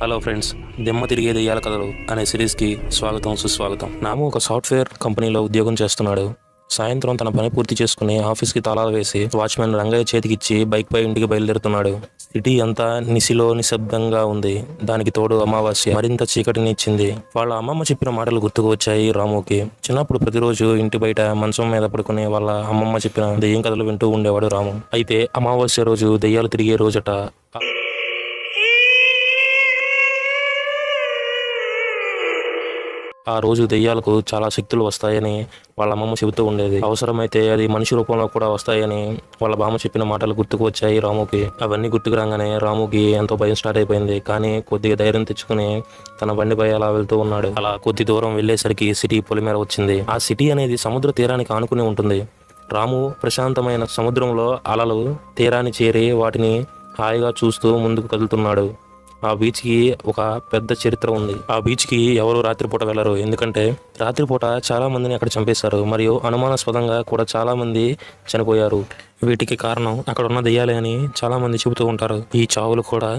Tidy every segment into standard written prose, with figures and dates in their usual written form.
Hello friends, దిమ్మ తిరిగే దెయ్యాల కథలు అనే సిరీస్కి స్వాగతం సుస్వాగతం. నాము ఒక సాఫ్ట్వేర్ కంపెనీలో ఉద్యోగం చేస్తున్నాడు. సాయంత్రం తన పని పూర్తి చేసుకుని ఆఫీస్కి తాళాలు వేసి వాచ్మెన్ రంగయ్య చేతికిచ్చి బైక్పై ఇంటికి బయలుదేరుతున్నాడు. సిటీ అంతా నిశిలో నిశ్శబ్దంగా ఉంది. దానికి తోడు అమావాస్య మరింత చీకటిని ఇచ్చింది. వాళ్ళ అమ్మమ్మ చెప్పిన మాటలు గుర్తుకు వచ్చాయి రాముకి. చిన్నప్పుడు ప్రతిరోజు ఇంటి బయట మంచం మీద పడుకుని వాళ్ళ అమ్మమ్మ చెప్పిన దెయ్యం కథలు వింటూ ఉండేవాడు రాము. అయితే అమావాస్య రోజు దెయ్యాలు తిరిగే రోజట. ఆ రోజు దెయ్యాలకు చాలా శక్తులు వస్తాయని వాళ్ళ అమ్మమ్మ చెబుతూ ఉండేది. అవసరమైతే అది మనిషి రూపంలో కూడా వస్తాయని వాళ్ళ బామ్మ చెప్పిన మాటలు గుర్తుకు వచ్చాయి రాముకి. అవన్నీ గుర్తుకు రాగానే రాముకి ఎంతో భయం స్టార్ట్ అయిపోయింది. కానీ కొద్దిగా ధైర్యం తెచ్చుకుని తన బండిపై అలా వెళ్తూ ఉన్నాడు. అలా కొద్ది దూరం వెళ్లేసరికి సిటీ పొలిమేర వచ్చింది. ఆ సిటీ అనేది సముద్ర తీరానికి ఆనుకుని ఉంటుంది. రాము ప్రశాంతమైన సముద్రంలో అలలు తీరాన్ని చేరి వాటిని హాయిగా చూస్తూ ముందుకు కదులుతున్నాడు. ఆ బీచ్కి ఒక పెద్ద చరిత్ర ఉంది. ఆ బీచ్కి ఎవరు రాత్రిపూట వెళ్లరు. ఎందుకంటే రాత్రిపూట చాలా మందిని అక్కడ చంపేశారు. మరియు అనుమానాస్పదంగా కూడా చాలా మంది చనిపోయారు. వీటికి కారణం అక్కడ ఉన్న దెయ్యాలే అని చాలా మంది చెబుతూ ఉంటారు. ఈ చావులు కూడా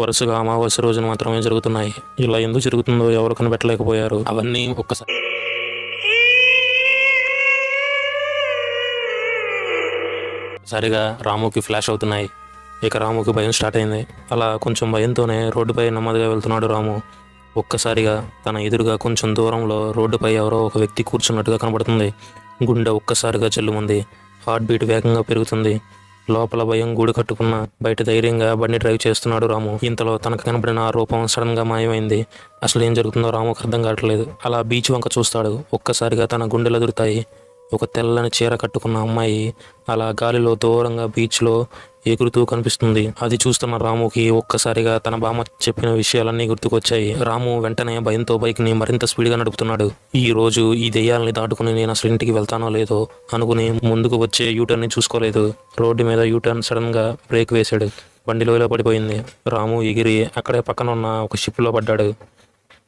వరుసగా అమావాస్య రోజున మాత్రమే జరుగుతున్నాయి. ఇలా ఎందుకు జరుగుతుందో ఎవరు కనిపెట్టలేకపోయారు. అవన్నీ ఒక్కసారిగా రాముకి ఫ్లాష్ అవుతున్నాయి. ఇక రాముకి భయం స్టార్ట్ అయింది. అలా కొంచెం భయంతోనే రోడ్డుపై నెమ్మదిగా వెళ్తున్నాడు రాము. ఒక్కసారిగా తన ఎదురుగా కొంచెం దూరంలో రోడ్డుపై ఎవరో ఒక వ్యక్తి కూర్చున్నట్టుగా కనబడుతుంది. గుండె ఒక్కసారిగా చెల్లుమంది. హార్ట్ బీట్ వేగంగా పెరుగుతుంది. లోపల భయం గూడు కట్టుకున్న బయట ధైర్యంగా బండి డ్రైవ్ చేస్తున్నాడు రాము. ఇంతలో తనకు కనబడిన ఆ రూపం సడన్ గా మాయమైంది. అసలు ఏం జరుగుతుందో రాముకు అర్థం కావట్లేదు. అలా బీచ్ వంక చూస్తాడు. ఒక్కసారిగా తన గుండెలు ఎదురుతాయి. ఒక తెల్లని చీర కట్టుకున్న అమ్మాయి అలా గాలిలో దూరంగా బీచ్లో ఎగురుతూ కనిపిస్తుంది. అది చూస్తున్న రాముకి ఒక్కసారిగా తన బామ్మ చెప్పిన విషయాలన్నీ గుర్తుకొచ్చాయి. రాము వెంటనే భయంతో బైక్ని మరింత స్పీడ్గా నడుపుతున్నాడు. ఈ రోజు ఈ దెయ్యాలని దాటుకుని నేను అసలు ఇంటికి వెళ్తానో లేదో అనుకుని ముందుకు వచ్చే యూటర్న్ని చూసుకోలేదు. రోడ్డు మీద యూటర్న్ సడన్ గా బ్రేక్ వేశాడు. బండి లోయలో పడిపోయింది. రాము ఎగిరి అక్కడే పక్కన ఉన్న ఒక షిప్లో పడ్డాడు.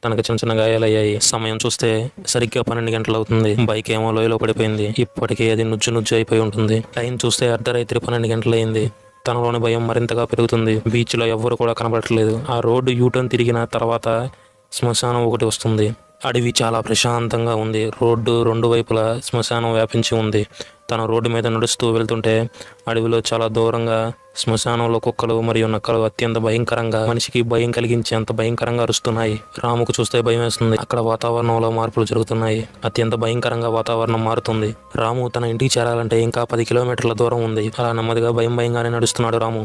తనకు చిన్న చిన్న గాయాలయ్యాయి. సమయం చూస్తే సరిగ్గా 12 గంటలు అవుతుంది. బైక్ ఏమో లోయలో పడిపోయింది. ఇప్పటికే అది నుజ్జు అయిపోయి ఉంటుంది. టైం చూస్తే అర్ధరాత్రి 12 గంటలు అయింది. తనలోని భయం మరింతగా పెరుగుతుంది. బీచ్ లో ఎవ్వరు కూడా కనబడట్లేదు. ఆ రోడ్డు యూటర్న్ తిరిగిన తర్వాత శ్మశానం ఒకటి వస్తుంది. అడవి చాలా ప్రశాంతంగా ఉంది. రోడ్డు రెండు వైపులా శ్మశానం వ్యాపించి ఉంది. తన రోడ్డు మీద నడుస్తూ వెళ్తుంటే అడవిలో చాలా దూరంగా శ్మశానంలో కుక్కలు మరియు నక్కలు అత్యంత భయంకరంగా, మనిషికి భయం కలిగించేంత భయంకరంగా అరుస్తున్నాయి. రాముకు చూస్తే భయం వేస్తుంది. అక్కడ వాతావరణంలో మార్పులు జరుగుతున్నాయి. అత్యంత భయంకరంగా వాతావరణం మారుతుంది. రాము తన ఇంటికి చేరాలంటే ఇంకా 10 కిలోమీటర్ల దూరం ఉంది. అలా నెమ్మదిగా భయంగానే నడుస్తున్నాడు రాము.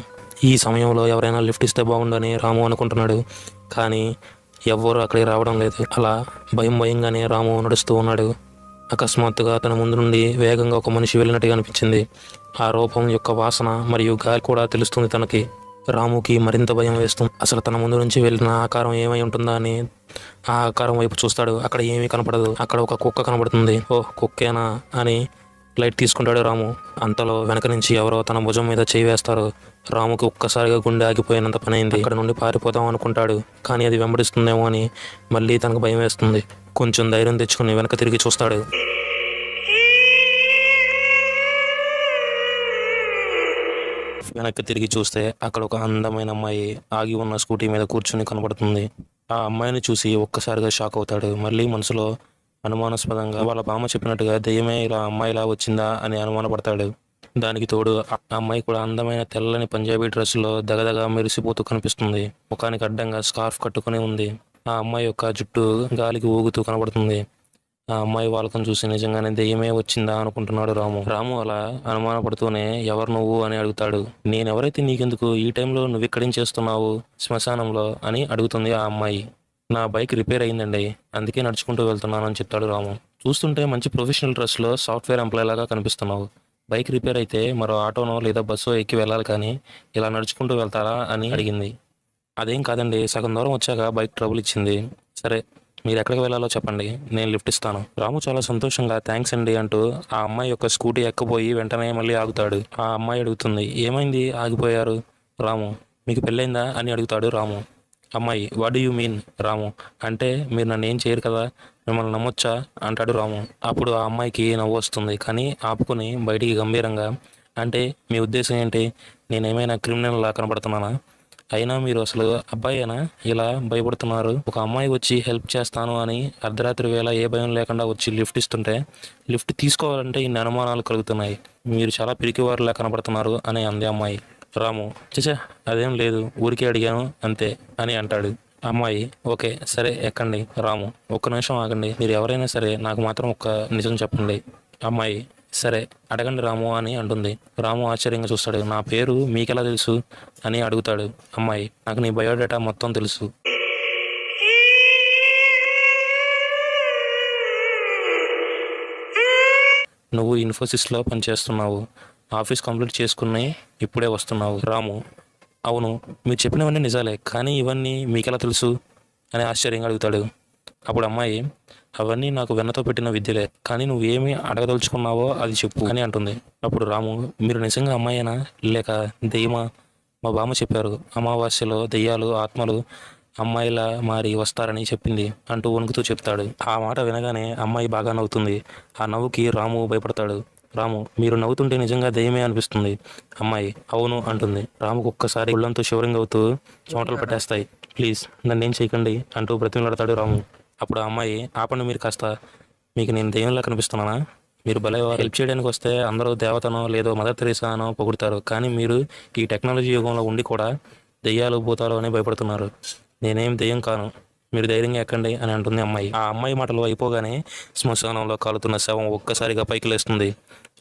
ఈ సమయంలో ఎవరైనా లిఫ్ట్ ఇస్తే బాగుండని రాము అనుకుంటున్నాడు. కానీ ఎవ్వరూ అక్కడికి రావడం లేదు. అలా భయంగానే రాము నడుస్తూ ఉన్నాడు. అకస్మాత్తుగా తన ముందు నుండి వేగంగా ఒక మనిషి వెళ్ళినట్టుగా అనిపించింది. ఆ రూపం యొక్క వాసన మరియు గాలి కూడా తెలుస్తుంది తనకి. రాముకి మరింత భయం వేస్తుంది. అసలు తన ముందు నుంచి వెళ్ళిన ఆకారం ఏమై ఉంటుందా అని ఆ ఆకారం వైపు చూస్తాడు. అక్కడ ఏమీ కనపడదు. అక్కడ ఒక కుక్క కనబడుతుంది. ఓ కుక్కేనా అని లైట్ తీసుకుంటాడు రాము. అంతలో వెనక నుంచి ఎవరో తన భుజం మీద చేయి వేస్తారు. రాముకి ఒక్కసారిగా గుండె ఆగిపోయినంత పనైంది. అక్కడ నుండి పారిపోదాం అనుకుంటాడు. కానీ అది వెంబడిస్తుందేమో అని మళ్ళీ తనకు భయం వేస్తుంది. కొంచెం ధైర్యం తెచ్చుకుని వెనక తిరిగి చూస్తాడు. వెనక్కి తిరిగి చూస్తే అక్కడ ఒక అందమైన అమ్మాయి ఆగి ఉన్న స్కూటీ మీద కూర్చుని కనబడుతుంది. ఆ అమ్మాయిని చూసి ఒక్కసారిగా షాక్ అవుతాడు. మళ్ళీ మనసులో అనుమానాస్పదంగా వాళ్ళ బామ్మ చెప్పినట్టుగా దెయ్యమే ఇలా అమ్మాయిలా వచ్చిందా అని అనుమానపడతాడు. దానికి తోడు ఆ అమ్మాయి కూడా అందమైన తెల్లని పంజాబీ డ్రెస్సులో దగదగా మెరిసిపోతూ కనిపిస్తుంది. ముఖానికి అడ్డంగా స్కార్ఫ్ కట్టుకుని ఉంది. ఆ అమ్మాయి యొక్క జుట్టు గాలికి ఊగుతూ కనబడుతుంది. ఆ అమ్మాయి వాళ్ళకం చూసి నిజంగానే దెయ్యమే వచ్చిందా అనుకుంటున్నాడు రాము అలా అనుమానపడుతూనే ఎవరు నువ్వు అని అడుగుతాడు. నేనెవరైతే నీకెందుకు, ఈ టైంలో నువ్వు ఇక్కడేం చేస్తున్నావు శ్మశానంలో అని అడుగుతుంది ఆ అమ్మాయి. నా బైక్ రిపేర్ అయిందండి, అందుకే నడుచుకుంటూ వెళ్తున్నాను అని చెప్తాడు రాము. చూస్తుంటే మంచి ప్రొఫెషనల్ డ్రెస్లో సాఫ్ట్వేర్ ఎంప్లాయ్ లాగా కనిపిస్తున్నావు. బైక్ రిపేర్ అయితే మరో ఆటోనో లేదా బస్సో ఎక్కి వెళ్ళాలి, కానీ ఇలా నడుచుకుంటూ వెళ్తారా అని అడిగింది. అదేం కాదండి, సగం దూరం వచ్చాక బైక్ ట్రబుల్ ఇచ్చింది. సరే, మీరు ఎక్కడికి వెళ్ళాలో చెప్పండి, నేను లిఫ్ట్ ఇస్తాను. రాము చాలా సంతోషంగా థ్యాంక్స్ అండి అంటూ ఆ అమ్మాయి యొక్క స్కూటీ ఎక్కబోయి వెంటనే మళ్ళీ ఆగుతాడు. ఆ అమ్మాయి అడుగుతుంది, ఏమైంది ఆగిపోయారు రాము, మీకు పెళ్ళైందా అని అడుగుతాడు రాము. అమ్మాయి, వాట్ డూ యూ మీన్ రాము, అంటే మీరు నన్ను ఏం చేయరు కదా, మిమ్మల్ని నమ్మొచ్చా అంటాడు రాము. అప్పుడు ఆ అమ్మాయికి నవ్వు వస్తుంది. కానీ ఆపుకుని బయటికి గంభీరంగా, అంటే మీ ఉద్దేశం ఏంటి, నేనేమైనా క్రిమినల్ లా కనబడుతున్నానా, అయినా మీరు అసలు అబ్బాయేనా ఇలా భయపడుతున్నారు? ఒక అమ్మాయి వచ్చి హెల్ప్ చేస్తాను అని అర్ధరాత్రి వేళ ఏ భయం లేకుండా వచ్చి లిఫ్ట్ ఇస్తుంటే లిఫ్ట్ తీసుకోవాలంటే ఇన్ని అనుమానాలు కలుగుతున్నాయి. మీరు చాలా పిరికివారులా కనబడుతున్నారు అని అంది అమ్మాయి. రాము చచా అదేం లేదు, ఊరికే అడిగాను అంతే అని అంటాడు. అమ్మాయి ఓకే సరే ఎక్కండి. రాము ఒక్క నిమిషం ఆగండి, మీరు ఎవరైనా సరే నాకు మాత్రం ఒక్క నిజం చెప్పండి. అమ్మాయి సరే అడగండి రాము అని అంటుంది. రాము ఆశ్చర్యంగా చూస్తాడు. నా పేరు మీకెలా తెలుసు అని అడుగుతాడు. అమ్మాయి నాకు నీ బయోడేటా మొత్తం తెలుసు. నువ్వు ఇన్ఫోసిస్లో పనిచేస్తున్నావు, ఆఫీస్ కంప్లీట్ చేసుకుని ఇప్పుడే వస్తున్నావు. రాము అవును, మీరు చెప్పినవన్నీ నిజాలే, కానీ ఇవన్నీ మీకెలా తెలుసు అని ఆశ్చర్యంగా అడుగుతాడు. అప్పుడు అమ్మాయి అవన్నీ నాకు వెన్నతో పెట్టిన విద్యలే, కానీ నువ్వేమి అడగదలుచుకున్నావో అది చెప్పు అని అంటుంది. అప్పుడు రాము మీరు నిజంగా అమ్మాయేనా లేక దెయ్యమా? మా బామ్మ చెప్పారు అమావాస్యలో దెయ్యాలు ఆత్మలు అమ్మాయిలా మారి వస్తారని చెప్పింది అంటూ వణుకుతూ చెప్తాడు. ఆ మాట వినగానే అమ్మాయి బాగా నవ్వుతుంది. ఆ నవ్వుకి రాము భయపడతాడు. రాము మీరు నవ్వుతుంటే నిజంగా దెయ్యమే అనిపిస్తుంది. అమ్మాయి అవును అంటుంది. రాముకు ఒక్కసారి ఒళ్ళంతా షివరింగ్ అవుతూ చెమటలు పట్టేస్తాయి. ప్లీజ్ నన్నేం చేయకండి అంటూ బ్రతిమలాడతాడు రాము. అప్పుడు ఆ అమ్మాయి ఆపండి మీరు కాస్త, మీకు నేను దెయ్యంలా కనిపిస్తున్నానా? మీరు భలే హెల్ప్ చేయడానికి వస్తే అందరూ దేవతనో లేదో మదర్ తెరీసా అనో పొగుడుతారు, కానీ మీరు ఈ టెక్నాలజీ యుగంలో ఉండి కూడా దెయ్యాలు భూతాలు అని భయపడుతున్నారు. నేనేం దెయ్యం కాను, మీరు ధైర్యంగా ఎక్కండి అని అంటుంది అమ్మాయి. ఆ అమ్మాయి మాటలు అయిపోగానే శ్మశానంలో కాలుతున్న శవం ఒక్కసారిగా పైకి లేస్తుంది.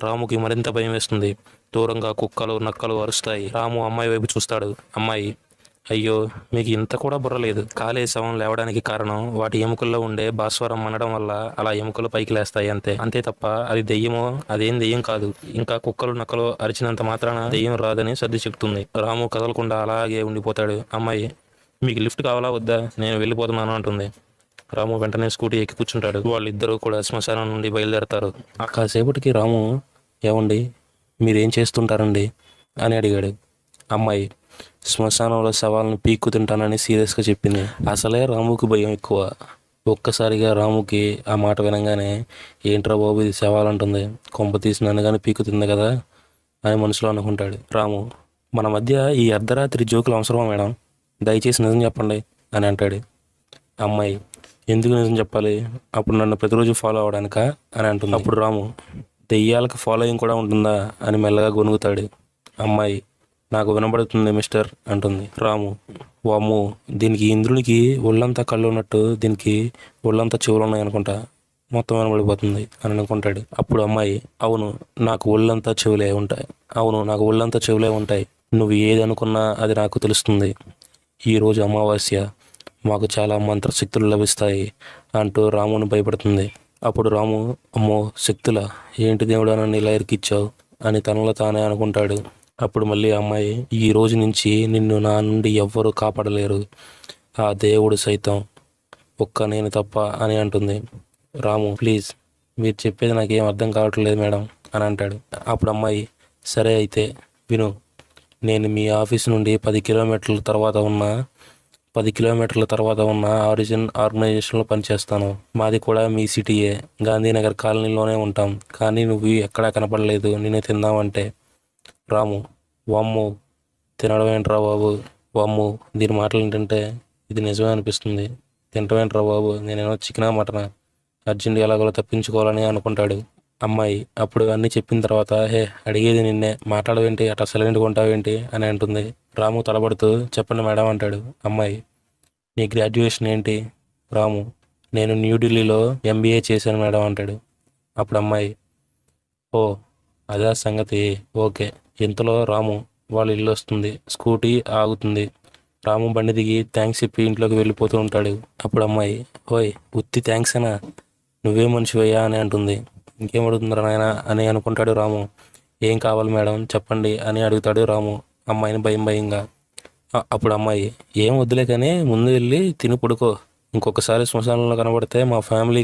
రాముకి మరింత భయం వేస్తుంది. దూరంగా కుక్కలు నక్కలు అరుస్తాయి. రాము అమ్మాయి వైపు చూస్తాడు. అమ్మాయి అయ్యో మీకు ఇంత కూడా బుర్ర లేదు. కాలే శవం లేవడానికి కారణం వాటి ఎముకల్లో ఉండే భాస్వరం అనడం వల్ల అలా ఎముకలు పైకి లేస్తాయి అంతే, అంతే తప్ప అది దెయ్యమో అదేం దెయ్యం కాదు. ఇంకా కుక్కలు నక్కలు అరిచినంత మాత్రాన దెయ్యం రాదని సర్ది చెప్తుంది. రాము కదలకుండా అలాగే ఉండిపోతాడు. అమ్మాయి మీకు లిఫ్ట్ కావాలా వద్దా, నేను వెళ్ళిపోతున్నాను అంటుంది. రాము వెంటనే స్కూటీ ఎక్కి కూర్చుంటాడు. వాళ్ళిద్దరూ కూడా శ్మశానం నుండి బయలుదేరతారు. ఆ కాసేపటికి రాము ఏమండి మీరేం చేస్తుంటారండి అని అడిగాడు. అమ్మాయి శ్మశానంలో శవాలను పీక్కు తింటానని సీరియస్గా చెప్పింది. అసలే రాముకి భయం ఎక్కువ. ఒక్కసారిగా రాముకి ఆ మాట వినగానే ఏంట్రా బాబు ఇది శవాలంటుంది, కొంప తీసి నన్ను కానీ పీక్కు తింది కదా అని మనసులో అనుకుంటాడు. రాము మన మధ్య ఈ అర్ధరాత్రి జోకులు అవసరమా మేడం, దయచేసి నిజం చెప్పండి అని అంటాడు. అమ్మాయి ఎందుకు నిజం చెప్పాలి, అప్పుడు నన్ను ప్రతిరోజు ఫాలో అవడానికా అని అంటుంది. అప్పుడు రాము దెయ్యాలకు ఫాలోయింగ్ కూడా ఉంటుందా అని మెల్లగా గొనుగుతాడు. అమ్మాయి నాకు వినబడుతుంది మిస్టర్ అంటుంది. రాము వామ్ము దీనికి ఇంద్రునికి ఒళ్ళంతా కళ్ళు ఉన్నట్టు దీనికి ఒళ్ళంతా చెవులు ఉన్నాయి అనుకుంటా, మొత్తం వినబడిపోతుంది అని అనుకుంటాడు. అప్పుడు అమ్మాయి అవును నాకు ఒళ్ళంతా చెవులే ఉంటాయి, అవును నాకు ఒళ్ళంతా చెవులే ఉంటాయి, నువ్వు ఏది అనుకున్నా అది నాకు తెలుస్తుంది. ఈరోజు అమావాస్య, మాకు చాలా మంత్రశక్తులు లభిస్తాయి అంటూ రాముని భయపడుతుంది. అప్పుడు రాము అమ్మో శక్తులా, ఏంటి దేవుడా నన్ను ఇలా ఇరికిచ్చావు అని తనలో తానే అనుకుంటాడు. అప్పుడు మళ్ళీ అమ్మాయి ఈ రోజు నుంచి నిన్ను నా నుండి ఎవ్వరూ కాపాడలేరు, ఆ దేవుడు సైతం ఒక్క నేను తప్ప అని అంటుంది. రాము ప్లీజ్ మీరు చెప్పేది నాకేం అర్థం కావట్లేదు మేడం అని అంటాడు. అప్పుడు అమ్మాయి సరే అయితే విను, నేను మీ ఆఫీస్ నుండి 10 కిలోమీటర్ల తర్వాత ఉన్న ఆరిజిన్ ఆర్గనైజేషన్లో పనిచేస్తాను. మాది కూడా మీ సిటీయే, గాంధీనగర్ కాలనీలోనే ఉంటాం. కానీ నువ్వు ఎక్కడా కనపడలేదు నిన్ను తిందామంటే. రాము వామ్ము తినడం ఏంట్రా బాబు, వామ్ము దీని మాటలు ఏంటంటే ఇది నిజమే అనిపిస్తుంది, తినడం ఏంట్రా బాబు, నేనేమో చికెనా మటనా, అర్జెంట్ ఎలాగోలా తప్పించుకోవాలని అనుకుంటాడు. అమ్మాయి అప్పుడు అన్నీ చెప్పిన తర్వాత హే అడిగేది నిన్నే, మాట్లాడవేంటి అట్లా సైలెంట్గా ఉంటావేంటి అని అంటుంది. రాము తలబడుతూ చెప్పండి మేడం అంటాడు. అమ్మాయి నీ గ్రాడ్యుయేషన్ ఏంటి? రాము నేను న్యూఢిల్లీలో MBA చేశాను మేడం అంటాడు. అప్పుడు అమ్మాయి ఓ అదే సంగతి, ఓకే. ఇంతలో రాము వాళ్ళ ఇల్లు వస్తుంది. స్కూటీ ఆగుతుంది. రాము బండి దిగి థ్యాంక్స్ చెప్పి ఇంట్లోకి వెళ్ళిపోతూ ఉంటాడు. అప్పుడు అమ్మాయి ఓయ్ ఉత్తి థ్యాంక్సేనా, నువ్వే మనిషివయ్యా అని అంటుంది. ఇంకేం అడుగుతుందిరా నాయన అని అనుకుంటాడు రాము. ఏం కావాలి మేడం చెప్పండి అని అడుగుతాడు రాము అమ్మాయిని భయంగా. అప్పుడు అమ్మాయి ఏం వద్దులే కానీ ముందు వెళ్ళి తిని పడుకో, ఇంకొకసారి శ్మశానంలో కనబడితే మా ఫ్యామిలీ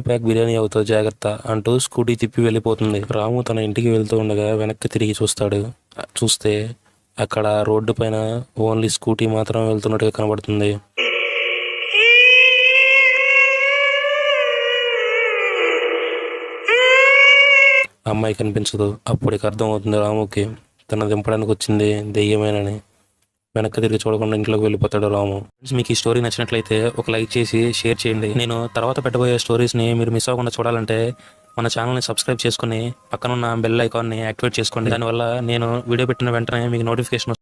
ప్యాక్ బిర్యానీ అవుతావు జాగ్రత్త అంటూ స్కూటీ తిప్పి వెళ్ళిపోతుంది. రాము తన ఇంటికి వెళ్తూ ఉండగా వెనక్కి తిరిగి చూస్తే అక్కడ రోడ్డు పైన ఓన్లీ స్కూటీ మాత్రం వెళ్తున్నట్టుగా కనబడుతుంది. అమ్మాయి కనిపించదు. అప్పటికి అర్థం అవుతుంది రాముకి తన దింపడానికి వచ్చింది దెయ్యమేనని. వెనక్కి తిరిగి చూడకుండా ఇంట్లోకి వెళ్ళిపోతాడు రాము. ఫ్రెండ్స్, మీకు ఈ స్టోరీ నచ్చినట్లయితే ఒక లైక్ చేసి షేర్ చేయండి. నేను తర్వాత పెట్టబోయే స్టోరీస్ని మీరు మిస్ అవ్వకుండా చూడాలంటే మన ఛానల్ని సబ్స్క్రైబ్ చేసుకుని పక్కనున్న బెల్ ఐకాన్ని యాక్టివేట్ చేసుకోండి. దానివల్ల నేను వీడియో పెట్టిన వెంటనే మీకు నోటిఫికేషన్